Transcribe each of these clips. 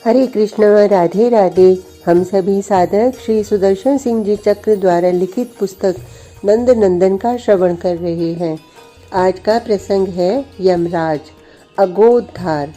हरे कृष्ण, राधे राधे। हम सभी साधक श्री सुदर्शन सिंह जी चक्र द्वारा लिखित पुस्तक नंद नंदन का श्रवण कर रहे हैं। आज का प्रसंग है यमराज। अगोद्धार।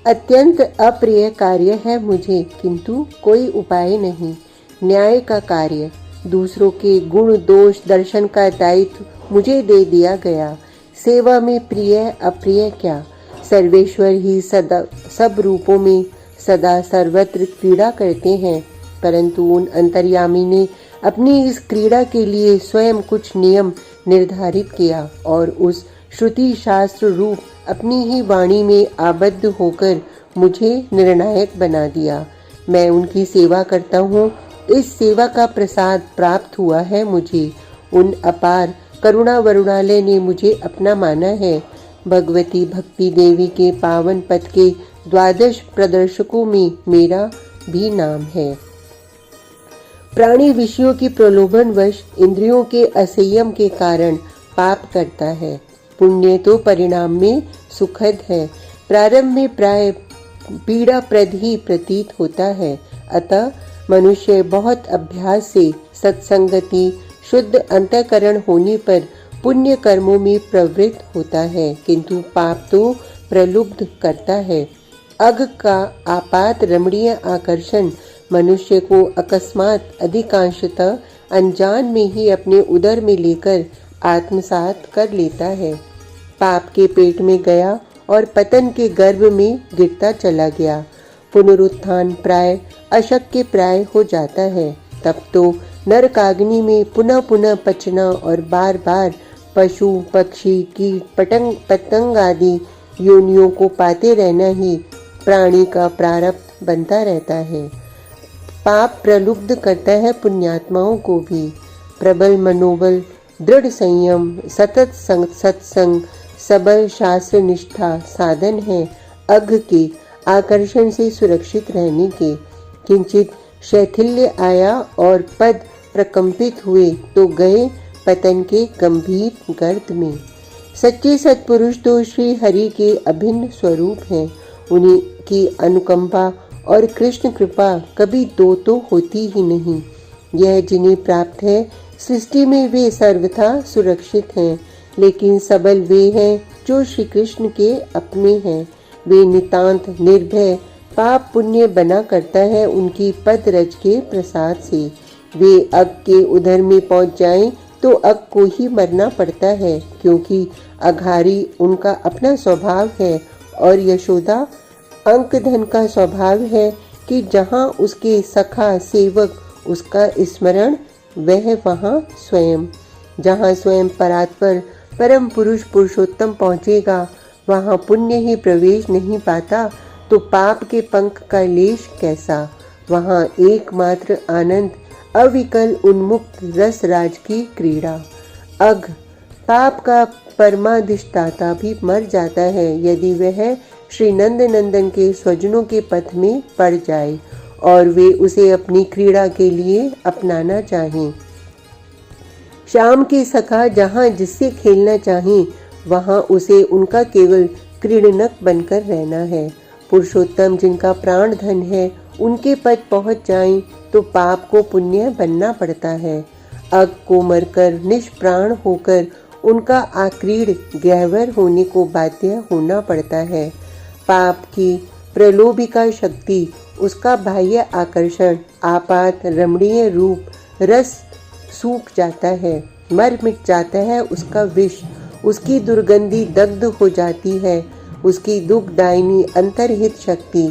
अत्यंत अप्रिय कार्य है मुझे, किंतु कोई उपाय नहीं। न्याय का कार्य, दूसरों के गुण दोष दर्शन का दायित्व मुझे दे दिया गया। सेवा में प्रिय अप्रिय क्या, सर्वेश्वर ही सदा सब रूपों में सदा सर्वत्र क्रीड़ा करते हैं, परंतु उन अंतर्यामी ने अपनी इस क्रीड़ा के लिए स्वयं कुछ नियम निर्धारित किया और उस श्रुति शास्त्र रूप अपनी ही वाणी में आबद्ध होकर मुझे निर्णायक बना दिया। मैं उनकी सेवा करता हूँ, इस सेवा का प्रसाद प्राप्त हुआ है मुझे। उन अपार करुणा वरुणालय ने मुझे अपना माना है। भगवती भक्ति देवी के पावन पथ के द्वादश प्रदर्शकों में मेरा भी नाम है। प्राणी विषयों की प्रलोभनवश इंद्रियों के असंयम के कारण पाप करता है। पुण्य तो परिणाम में सुखद है, प्रारंभ में प्राय पीड़ाप्रद ही प्रतीत होता है। अतः मनुष्य बहुत अभ्यास से सत्संगति शुद्ध अंतःकरण होने पर पुण्य कर्मों में प्रवृत्त होता है, किंतु पाप तो प्रलुब्ध करता है। अघ का आपात रमणीय आकर्षण मनुष्य को अकस्मात अधिकांशतः अनजान में ही अपने उदर में लेकर आत्मसात कर लेता है। पाप के पेट में गया और पतन के गर्भ में गिरता चला गया। पुनरुत्थान प्राय अशक्य प्राय हो जाता है। तब तो नरकाग्नि में पुनः पुनः पचना और बार बार पशु पक्षी कीट पतंग आदि योनियों को पाते रहना ही प्राणी का प्रारब्ध बनता रहता है। पाप प्रलुब्ध करता है पुण्यात्माओं को भी। प्रबल मनोबल, दृढ़ संयम, सतत सत्संग, सबल शास्त्र निष्ठा साधन है अघ के आकर्षण से सुरक्षित रहने के। किंचित शैथिल्य आया और पद प्रकंपित हुए तो गए पतन के गंभीर गर्त में। सच्चे सत्पुरुष तो श्री हरि के अभिन्न स्वरूप हैं। उन्हीं की अनुकंपा और कृष्ण कृपा कभी दो तो होती ही नहीं। यह जिन्हें प्राप्त है, सृष्टि में वे सर्वथा सुरक्षित हैं, लेकिन सबल वे हैं जो श्री कृष्ण के अपने हैं। वे नितांत निर्भय पाप पुण्य बना करता है उनकी पद रज के प्रसाद से। वे अग के उदर में पहुंच जाएं तो अग को ही मरना पड़ता है, क्योंकि अघारी उनका अपना स्वभाव है और यशोदा अंक धन का स्वभाव है कि जहाँ उसके सखा सेवक उसका स्मरण, वह वहाँ स्वयं। जहाँ स्वयं परात्पर परम पुरुष पुरुषोत्तम पहुँचेगा, वहाँ पुण्य ही प्रवेश नहीं पाता तो पाप के पंख का लेश कैसा। वहाँ एकमात्र आनंद अविकल उन्मुक्त रस राज की क्रीड़ा। अघ पाप का परमाधिष्ठाता भी मर जाता है यदि वह श्री नंद नंदन के स्वजनों के पथ में पड़ जाए और वे उसे अपनी क्रीड़ा के लिए अपनाना चाहें। शाम के सखा जहाँ जिससे खेलना चाहें, वहाँ उसे उनका केवल क्रीड़नक बनकर रहना है। पुरुषोत्तम जिनका प्राण धन है, उनके पद पहुँच जाएं तो पाप को पुण्य बनना पड़ता है। अग को मरकर निष्प्राण होकर उनका आक्रीड़ गहवर होने को बाध्य होना पड़ता है। पाप की प्रलोभिका शक्ति, उसका बाह्य आकर्षण, आपात रमणीय रूप रस सूख जाता है, मर मिट जाता है उसका विष, उसकी दुर्गंधी दग्ध हो जाती है, उसकी दुखदायिनी अंतर्हित शक्ति,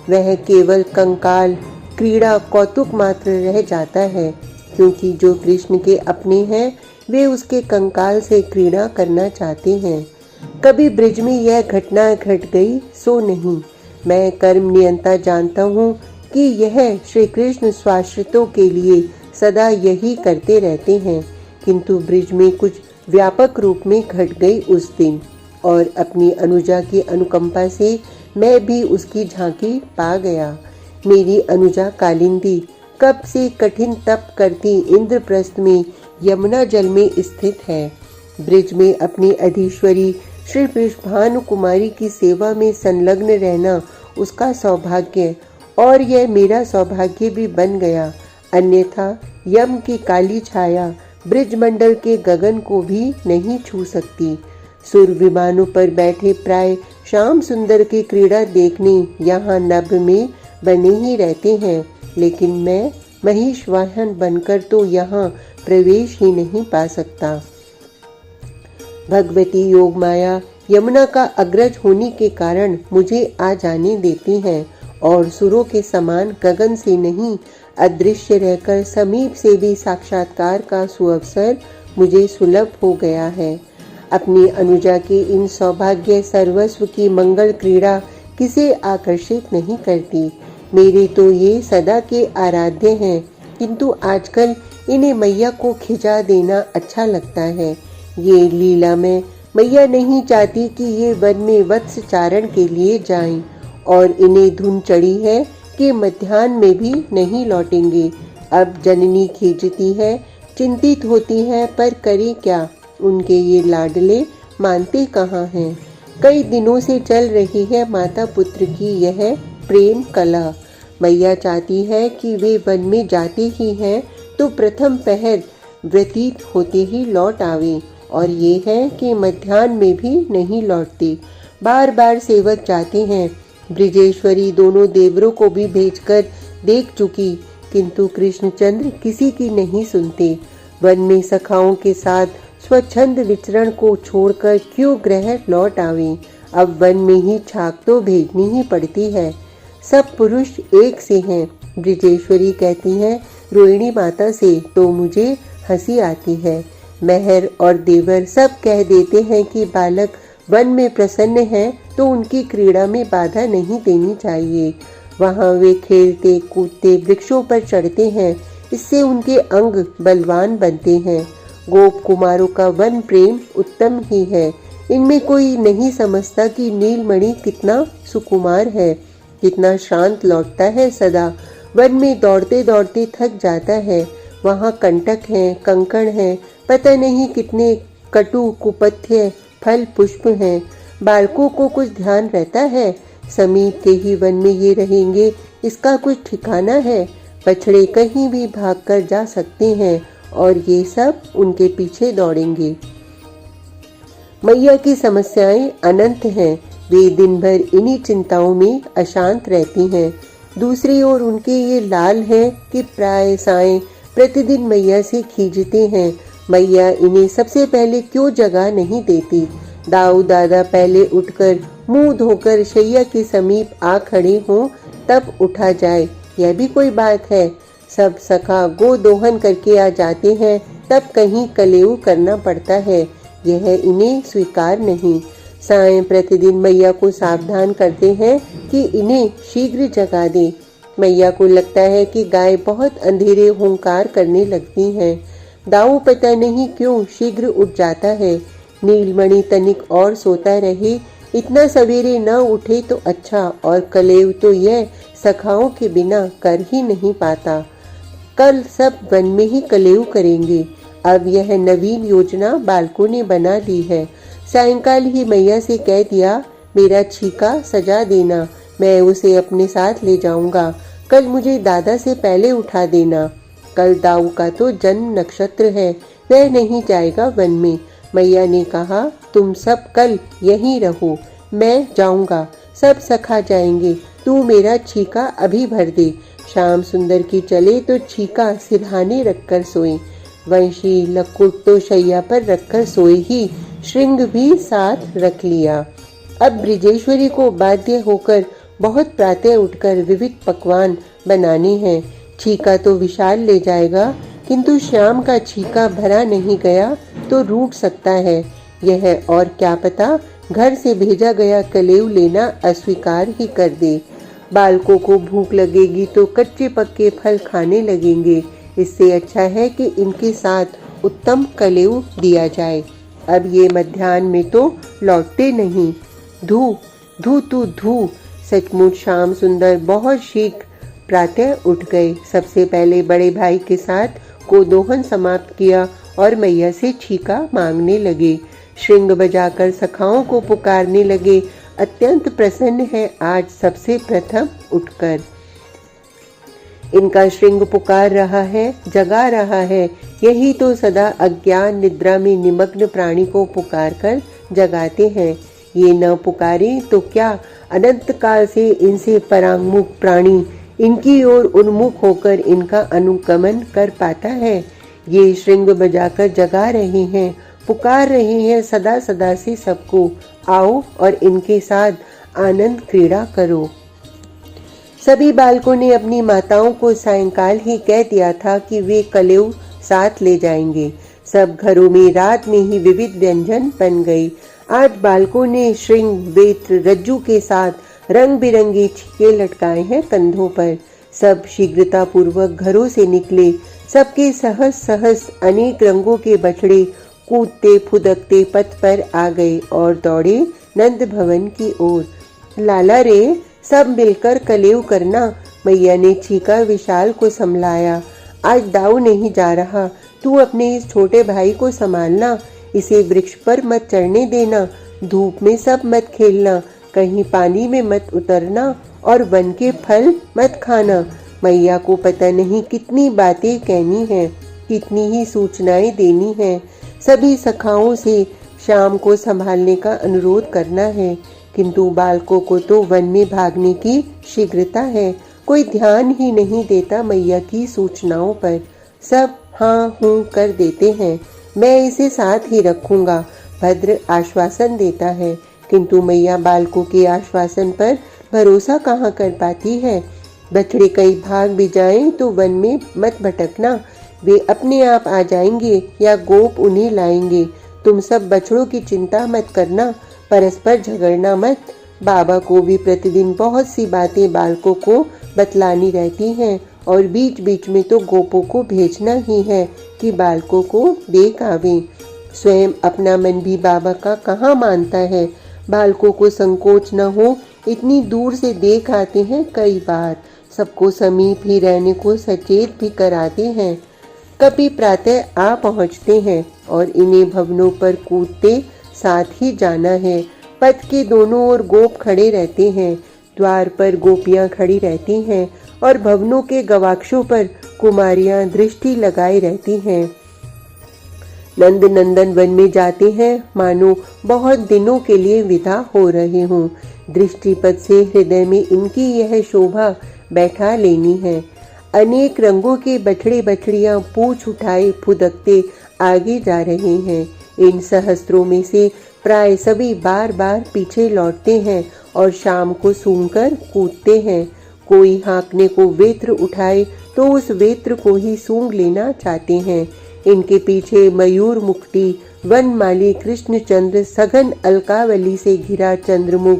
वह केवल कंकाल क्रीड़ा कौतुक मात्र रह जाता है, क्योंकि जो कृष्ण के अपने हैं वे उसके कंकाल से क्रीड़ा करना चाहते हैं। कभी ब्रिज में यह घटना घट गई सो नहीं। मैं कर्म नियंता जानता हूँ कि यह श्री कृष्ण स्वाश्रितों के लिए सदा यही करते रहते हैं, किंतु ब्रिज में कुछ व्यापक रूप में घट गई उस दिन, और अपनी अनुजा की अनुकंपा से मैं भी उसकी झांकी पा गया। मेरी अनुजा कालिंदी कब से कठिन तप करती इंद्रप्रस्थ में यमुना जल में स्थित है। ब्रिज में अपनी अधीश्वरी श्री भानु कुमारी की सेवा में संलग्न रहना उसका सौभाग्य और यह मेरा सौभाग्य भी बन गया, अन्यथा यम की काली छाया ब्रिजमंडल के गगन को भी नहीं छू सकती। सुर विमानों पर बैठे प्राय श्याम सुंदर की क्रीड़ा देखने यहाँ नभ में बने ही रहते हैं, लेकिन मैं महिष वाहन बनकर तो यहाँ प्रवेश ही नहीं पा सकता। भगवती योग माया यमुना का अग्रज होने के कारण मुझे आ जाने देती हैं और सुरों के समान गगन से नहीं अदृश्य रहकर समीप से भी साक्षात्कार का सुअवसर मुझे सुलभ हो गया है। अपनी अनुजा के इन सौभाग्य सर्वस्व की मंगल क्रीड़ा किसे आकर्षित नहीं करती। मेरे तो ये सदा के आराध्य हैं, किंतु आजकल इन्हें मैया को खिंचा देना अच्छा लगता है। ये लीला में मैया नहीं चाहती कि ये वन में वत्स चारण के लिए जाएं, और इन्हें धुन चढ़ी है कि मध्याह्न में भी नहीं लौटेंगे। अब जननी खींचती है, चिंतित होती है, पर करे क्या, उनके ये लाडले मानते कहाँ हैं। कई दिनों से चल रही है माता पुत्र की यह प्रेम कला। मैया चाहती है कि वे वन में जाते ही हैं तो प्रथम पहर व्यतीत होते ही लौट आवे, और ये है कि मध्याह्न में भी नहीं लौटते। बार बार सेवक जाते हैं। ब्रिजेश्वरी दोनों देवरों को भी भेजकर देख चुकी, किंतु कृष्णचंद्र किसी की नहीं सुनते। वन में सखाओं के साथ स्वच्छंद विचरण को छोड़कर क्यों ग्रह लौट आवे। अब वन में ही छाक तो भेजनी ही पड़ती है। सब पुरुष एक से हैं। ब्रिजेश्वरी कहती हैं रोहिणी माता से तो मुझे हंसी आती है। मेहर और देवर सब कह देते हैं कि बालक वन में प्रसन्न है तो उनकी क्रीड़ा में बाधा नहीं देनी चाहिए। वहाँ वे खेलते कूदते वृक्षों पर चढ़ते हैं, इससे उनके अंग बलवान बनते हैं। गोप कुमारों का वन प्रेम उत्तम ही है। इनमें कोई नहीं समझता कि नीलमणि कितना सुकुमार है, कितना शांत लौटता है सदा। वन में दौड़ते दौड़ते थक जाता है। वहाँ कंटक हैं, कंकड़ हैं, पता नहीं कितने कटु कुपथ्य फल पुष्प हैं। बालकों को कुछ ध्यान रहता है। समीप के ही वन में ये रहेंगे, इसका कुछ ठिकाना है। बछड़े कहीं भी भागकर जा सकते हैं और ये सब उनके पीछे दौड़ेंगे। मैया की समस्याएं अनंत हैं। वे दिन भर इन्हीं चिंताओं में अशांत रहती हैं। दूसरी ओर उनके ये लाल हैं कि प्राय साएं प्रतिदिन मैया से खींचते हैं। मैया इन्हें सबसे पहले क्यों जगह नहीं देती। दाऊ दादा पहले उठकर मुंह धोकर शैया के समीप आ खड़े हों तब उठा जाए, यह भी कोई बात है। सब सखा गो दोहन करके आ जाते हैं, तब कहीं कलेऊ करना पड़ता है, यह इन्हें स्वीकार नहीं। साएं प्रतिदिन मैया को सावधान करते हैं कि इन्हें शीघ्र जगा दे। मैया को लगता है कि गाय बहुत अंधेरे हुंकार करने लगती हैं। दाऊ पता नहीं क्यों शीघ्र उठ जाता है। नीलमणि तनिक और सोता रहे, इतना सवेरे न उठे तो अच्छा, और कलेव तो यह सखाओं के बिना कर ही नहीं पाता। कल सब वन में ही कलेव करेंगे। अब यह नवीन योजना बालकों ने बना ली है। सायंकाल ही मैया से कह दिया, मेरा छीका सजा देना, मैं उसे अपने साथ ले जाऊंगा। कल मुझे दादा से पहले उठा देना। कल दाऊ का तो जन्म नक्षत्र है, वह नहीं जाएगा वन में। मैया ने कहा, तुम सब कल यहीं रहो, मैं जाऊंगा, सब सखा जाएंगे, तू मेरा छीका अभी भर दे। श्याम सुंदर की चले तो छीका सिरहाने रखकर सोए। वंशी लकुट तो शैया पर रखकर सोए ही, श्रृंग भी साथ रख लिया। अब ब्रिजेश्वरी को बाध्य होकर बहुत प्रातः उठकर विविध पकवान बनाने हैं। छीका तो विशाल ले जाएगा, किंतु श्याम का छीका भरा नहीं गया तो रूठ सकता है यह, और क्या पता घर से भेजा गया कलेव लेना अस्वीकार ही कर दे। बालकों को भूख लगेगी तो कच्चे पक्के फल खाने लगेंगे। इससे अच्छा है कि इनके साथ उत्तम कलेव दिया जाए। अब ये मध्याह्न में तो लौटते नहीं। धू धू तू धू। सचमुच श्याम सुंदर बहुत शीघ्र प्रातः उठ गए। सबसे पहले बड़े भाई के साथ गोदोहन समाप्त किया और मैया से छीका मांगने लगे। श्रृंग बजाकर सखाओं को पुकारने लगे, अत्यंत प्रसन्न है आज सबसे प्रथम उठकर। इनका श्रृंग पुकार रहा है, जगा रहा है। यही तो सदा अज्ञान निद्रा में निमग्न प्राणी को पुकार कर जगाते हैं। ये न पुकारे तो क्या अनंत काल से इनसे परांगमुख प्राणी इनकी ओर उन्मुख होकर इनका अनुगमन कर पाता है। ये श्रृंग बजाकर जगा रहे हैं, पुकार रहे हैं सदा सदा से सबको, आओ और इनके साथ आनंद क्रीड़ा करो। सभी बालकों ने अपनी माताओं को सायंकाल ही कह दिया था कि वे कलेव साथ ले जाएंगे। सब घरों में रात में ही विविध व्यंजन बन गई। आज बालकों ने श्रृंग वेत्र रज्जू के साथ रंग बिरंगे छीके लटकाए हैं कंधों पर। सब शीघ्रता पूर्वक घरों से निकले। सबके सहस सहस अनेक रंगों के बछड़े कूदते फुदकते पथ पर आ गए और दौड़े नंद भवन की ओर। लाला रे, सब मिलकर कलेव करना। मैया ने छीका विशाल को संभलाया। आज दाऊ नहीं जा रहा, तू अपने इस छोटे भाई को संभालना। इसे वृक्ष पर मत चढ़ने देना, धूप में सब मत खेलना, कहीं पानी में मत उतरना और वन के फल मत खाना। मैया को पता नहीं कितनी बातें कहनी है, कितनी ही सूचनाएं देनी है। सभी सखाओं से शाम को संभालने का अनुरोध करना है, किंतु बालकों को तो वन में भागने की शीघ्रता है। कोई ध्यान ही नहीं देता मैया की सूचनाओं पर। सब हाँ हूँ कर देते हैं, मैं इसे साथ ही रखूंगा, भद्र आश्वासन देता है। किंतु मैया बालकों के आश्वासन पर भरोसा कहाँ कर पाती है। बछड़े कहीं भाग भी जाएं तो वन में मत भटकना, वे अपने आप आ जाएंगे या गोप उन्हें लाएंगे। तुम सब बछड़ों की चिंता मत करना, परस्पर झगड़ना मत। बाबा को भी प्रतिदिन बहुत सी बातें बालकों को बतलानी रहती हैं और बीच बीच में तो गोपों को भेजना ही है कि बालकों को देख आवे। स्वयं अपना मन भी बाबा का कहाँ मानता है। बालकों को संकोच न हो, इतनी दूर से देख आते हैं कई बार। सबको समीप ही रहने को सचेत भी कराते हैं। कभी प्रातः आ पहुँचते हैं और इन्हें भवनों पर कूदते साथ ही जाना है। पथ के दोनों ओर गोप खड़े रहते हैं, द्वार पर गोपियां खड़ी रहती हैं और भवनों के गवाक्षों पर कुमारियां दृष्टि लगाए रहती हैं। नंद नंदन वन में जाते हैं मानो बहुत दिनों के लिए विदा हो रहे हों। दृष्टिपथ से हृदय में इनकी यह शोभा बैठा लेनी है। अनेक रंगों के बछड़े बछड़ियां पूंछ उठाए फुदकते आगे जा रहे हैं। इन सहस्त्रों में से प्राय सभी बार बार पीछे लौटते हैं और शाम को सूंघकर कूदते हैं। कोई हाँकने को वेत्र उठाए तो उस वेत्र को ही सूंघ लेना चाहते हैं। इनके पीछे मयूर मुक्ति, वनमाली कृष्णचंद्र, सघन अलकावली से घिरा चंद्रमुख,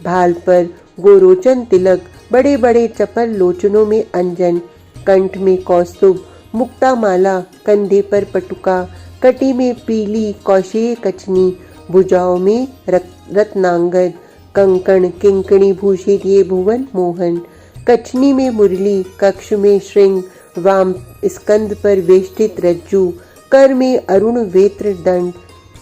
भाल पर गोरोचन तिलक, बड़े बड़े चपल लोचनों में अंजन, कंठ में कौस्तुभ, मुक्ता माला, कंधे पर पटुका, कटी में पीली कौशेय कचनी, भुजाओं में रत्नांगद, कंकण किंकणी भूषित ये भुवन मोहन, कचनी में मुरली, कक्ष में श्रृंग, वाम स्कंद पर वेष्टित रज्जू, कर में अरुण वेत्र दंड।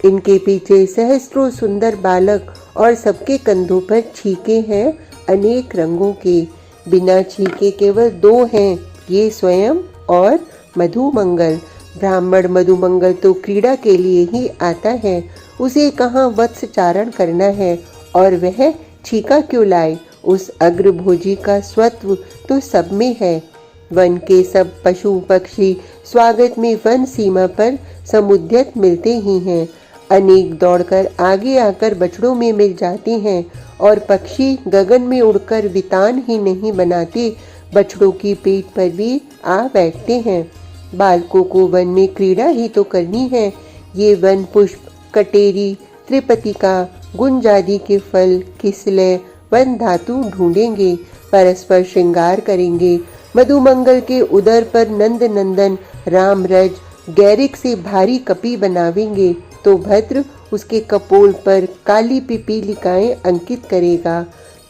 इनके पीछे सहस्त्रों सुंदर बालक और सबके कंधों पर छीके हैं अनेक रंगों के। बिना छीके केवल दो हैं, ये स्वयं और मधुमंगल। ब्राह्मण मधुमंगल तो क्रीड़ा के लिए ही आता है, उसे कहाँ वत्स चारण करना है और वह छीका क्यों लाए। उस अग्रभोजी का स्वत्व तो सब में है। वन के सब पशु पक्षी स्वागत में वन सीमा पर समुद्यत मिलते ही हैं। अनेक दौड़कर आगे आकर बछड़ों में मिल जाते हैं और पक्षी गगन में उड़कर वितान ही नहीं बनाते, बछड़ों की पीठ पर भी आ बैठते हैं। बालकों को वन में क्रीड़ा ही तो करनी है। ये वन पुष्प, कटेरी, त्रिपतिका, गुंज आदि के फल, किसलय, वन धातु ढूंढेंगे, परस्पर श्रृंगार करेंगे। मधुमंगल के उदर पर नंद नंदन रामरज गैरिक से भारी कपी बनावेंगे तो भद्र उसके कपोल पर काली पिपीलिकाएं अंकित करेगा,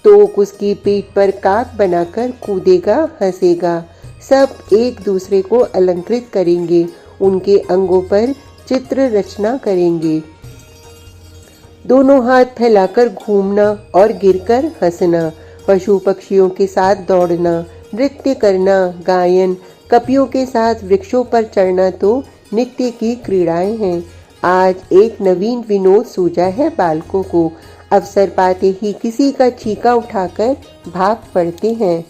तो उसकी पीठ पर काक बनाकर कूदेगा हंसेगा। सब एक दूसरे को अलंकृत करेंगे, उनके अंगों पर चित्र रचना करेंगे। दोनों हाथ फैलाकर घूमना और गिरकर हंसना, पशु पक्षियों के साथ दौड़ना, नृत्य करना, गायन, कपियों के साथ वृक्षों पर चढ़ना तो नित्य की क्रीड़ाएं हैं। आज एक नवीन विनोद सूझा है बालकों को। अवसर पाते ही किसी का छीका उठाकर भाग पड़ते हैं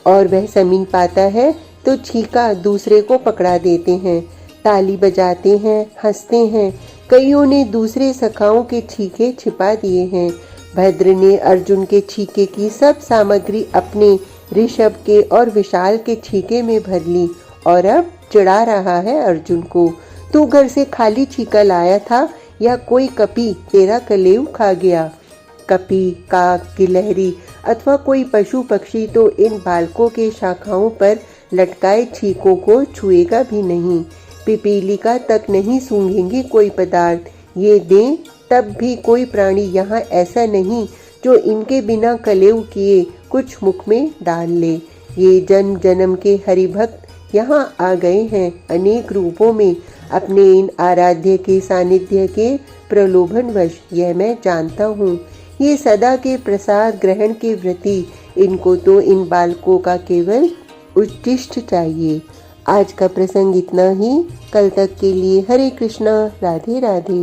और वह जमीन पाता है तो छीका दूसरे को पकड़ा देते हैं, ताली बजाते हैं, हंसते हैं। कईयों ने दूसरे सखाओं के छीके छिपा दिए हैं। भद्र ने अर्जुन के छीके की सब सामग्री अपने ऋषभ के और विशाल के छीके में भर ली और अब चिढ़ा रहा है अर्जुन को। तू घर से खाली छीका लाया था या कोई कपी तेरा कलेव खा गया? कपी, काक, गिलहरी अथवा कोई पशु पक्षी तो इन बालकों के शाखाओं पर लटकाए छीकों को छुएगा भी नहीं। पिपीलिका तक नहीं सूंघेंगे कोई पदार्थ। ये दें तब भी कोई प्राणी यहाँ ऐसा नहीं जो इनके बिना कलेव किए कुछ मुख में डाल ले। ये जन्म जन्म के हरिभक्त यहाँ आ गए हैं अनेक रूपों में। अपने इन आराध्य के सानिध्य के प्रलोभनवश यह मैं जानता हूँ। ये सदा के प्रसाद ग्रहण के व्रती, इनको तो इन बालकों का केवल उच्चिष्ट चाहिए। आज का प्रसंग इतना ही। कल तक के लिए हरे कृष्णा, राधे राधे।